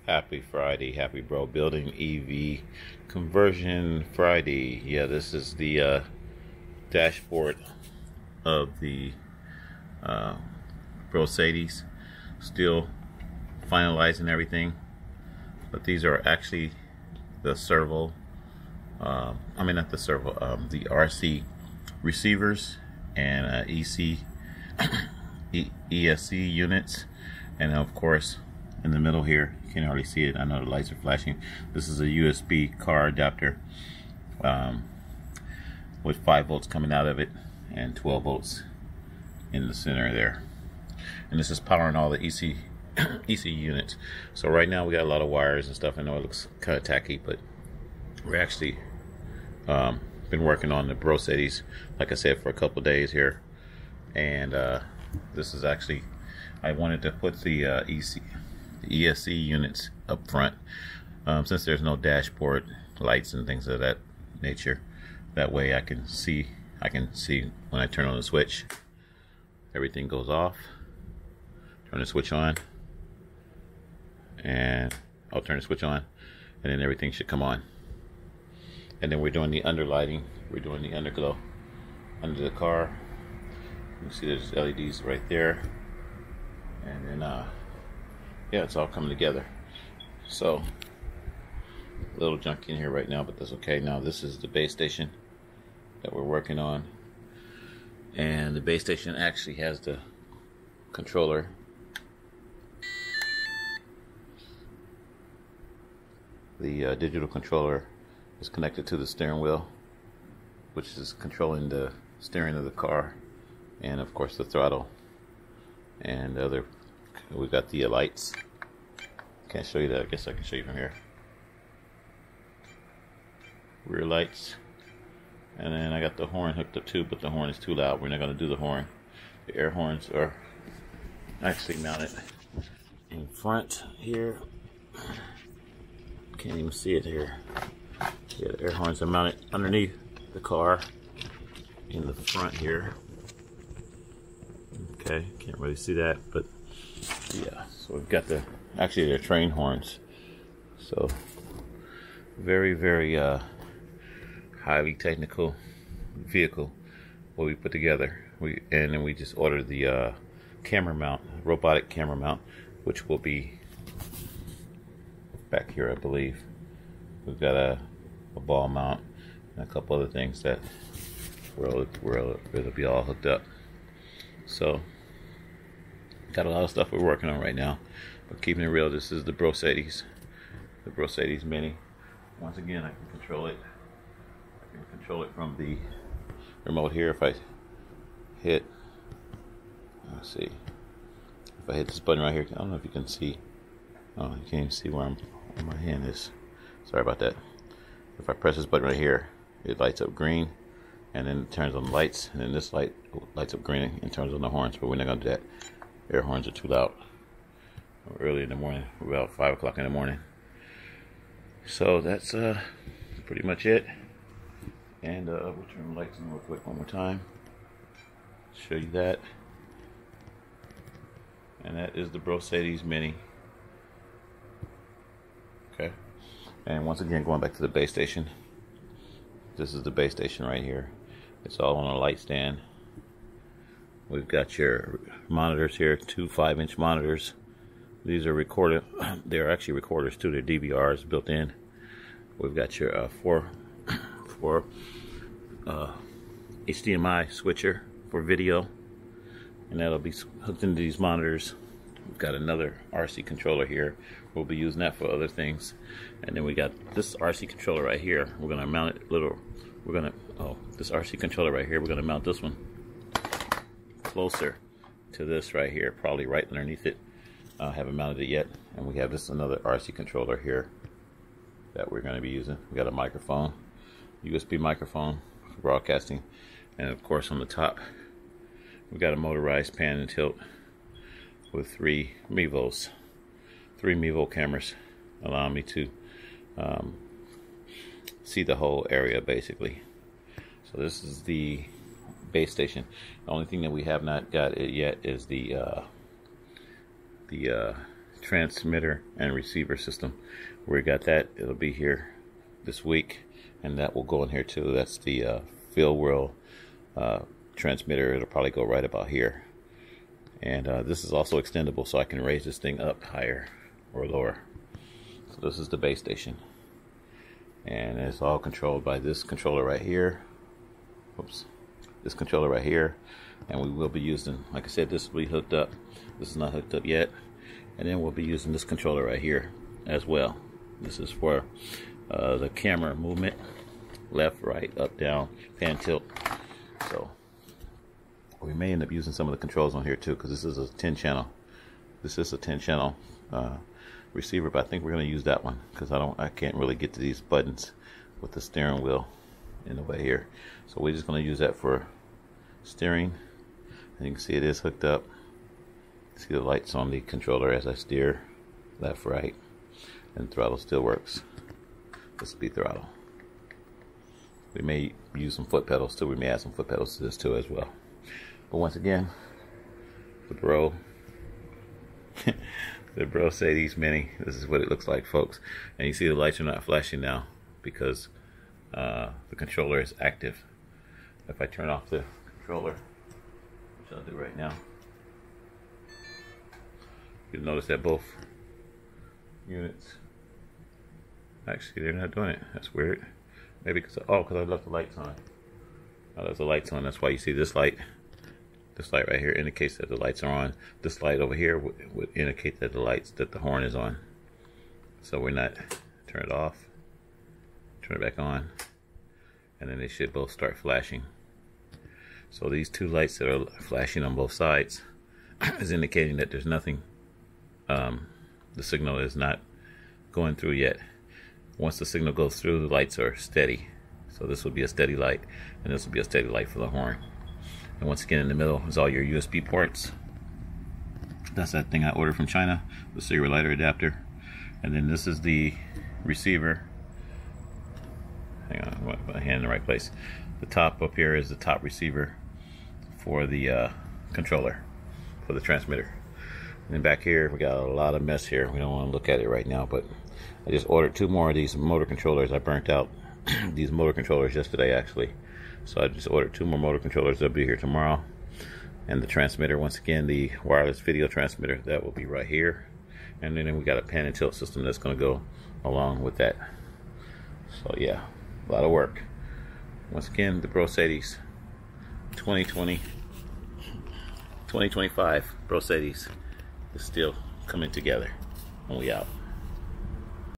Happy Friday, happy bro. Building EV conversion Friday. Yeah, this is the dashboard of the Bro-Cedes. Still finalizing everything, but these are actually the servo. Not the servo. The RC receivers and ESC units, and of course in the middle here, you can't hardly see it. I know the lights are flashing. This is a USB car adapter with 5 volts coming out of it and 12 volts in the center there. And this is powering all the EC units. So right now we got a lot of wires and stuff. I know it looks kind of tacky, but we're actually been working on the Bro-Cedes, like I said, for a couple days here. And this is actually, I wanted to put the ESC units up front, since there's no dashboard lights and things of that nature. That way I can see when I turn on the switch, everything goes off. Turn the switch on, and I'll turn the switch on, and then everything should come on. And then we're doing the underlighting, we're doing the underglow under the car. You can see there's LEDs right there, and then yeah, it's all coming together. So a little junky in here right now, but that's okay. Now this is the base station that we're working on, and the base station actually has the controller. The digital controller is connected to the steering wheel, which is controlling the steering of the car, and of course the throttle, and the other. We've got the lights. Can't show you that. I guess I can show you from here. Rear lights, and then I got the horn hooked up too, but the horn is too loud. We're not going to do the horn. The air horns are actually mounted in front here. Can't even see it here. Yeah, the air horns are mounted underneath the car in the front here. Okay, can't really see that, but yeah. So we've got actually they're train horns. So very, very highly technical vehicle what we put together. And then we just ordered the camera mount, robotic camera mount, which will be back here, I believe. We've got a ball mount and a couple other things that it'll be all hooked up. So got a lot of stuff we're working on right now, but keeping it real, this is the Bro-Cedes, the Bro-Cedes Mini. Once again, I can control it. I can control it from the remote here. If I hit, let's see, if I hit this button right here, I don't know if you can see. Oh, you can't even see where my hand is. Sorry about that. If I press this button right here, it lights up green, and then it turns on the lights, and then this light lights up green and turns on the horns. But we're not gonna do that. Air horns are too loud. Early in the morning, about 5 o'clock in the morning. So that's pretty much it. And we'll turn the lights on real quick one more time. Show you that. And that is the Bro-Cedes Mini. Okay. And once again, going back to the base station. This is the base station right here. It's all on a light stand. We've got your monitors here, 2 5-inch monitors. These are recorded. They're actually recorders too. They're DVRs built in. We've got your 4 HDMI switcher for video, and that'll be hooked into these monitors. We've got another RC controller here. We'll be using that for other things. And then we got this RC controller right here. We're gonna mount it this RC controller right here, we're gonna mount this one closer to this right here, probably right underneath it. I haven't mounted it yet. And we have this another RC controller here that we're going to be using. We got a microphone, USB microphone for broadcasting, and of course on the top we got a motorized pan and tilt with 3 Mevo cameras, allowing me to see the whole area basically. So this is the base station. The only thing that we have not got it yet is the transmitter and receiver system. We got that. It'll be here this week, and that will go in here too. That's the field world transmitter. It'll probably go right about here. And this is also extendable, so I can raise this thing up higher or lower. So this is the base station, and it's all controlled by this controller right here. Oops, this controller right here. And we will be using, like I said, this will be hooked up. This is not hooked up yet. And then we'll be using this controller right here as well. This is for the camera movement, left, right, up, down, pan, tilt. So we may end up using some of the controls on here too, because this is a 10 channel. This is a 10 channel receiver, but I think we're going to use that one because I can't really get to these buttons with the steering wheel in the way here. So we're just going to use that for steering. And you can see it is hooked up. See the lights on the controller as I steer left, right, and throttle still works. This will be throttle. We may use some foot pedals too. We may add some foot pedals to this too as well. But once again, the Bro-Cedes Mini. This is what it looks like, folks. And you see the lights are not flashing now because the controller is active. If I turn off the controller, which I'll do right now, you'll notice that both units, actually they're not doing it. That's weird. Maybe because I left the lights on. I left the lights on. That's why you see this light. This light right here indicates that the lights are on. This light over here would indicate that the horn is on. So we're not. Turn it off. Turn it back on, and then they should both start flashing. So these two lights that are flashing on both sides is indicating that there's nothing. The signal is not going through yet. Once the signal goes through, the lights are steady. So this would be a steady light, and this would be a steady light for the horn. And once again, in the middle is all your USB ports. That's that thing I ordered from China, the serial lighter adapter. And then this is the receiver. Hang on, I put my hand in the right place. The top up here is the top receiver for the controller, for the transmitter. And then back here, we got a lot of mess here. We don't want to look at it right now, but I just ordered 2 more of these motor controllers. I burnt out these motor controllers yesterday, actually. So I just ordered 2 more motor controllers. They'll be here tomorrow. And the transmitter, once again, the wireless video transmitter, that will be right here. And then we got a pan and tilt system that's going to go along with that. So yeah, a lot of work. Once again, the Bro-Cedes 2025 Bro-Cedes is still coming together. And we out.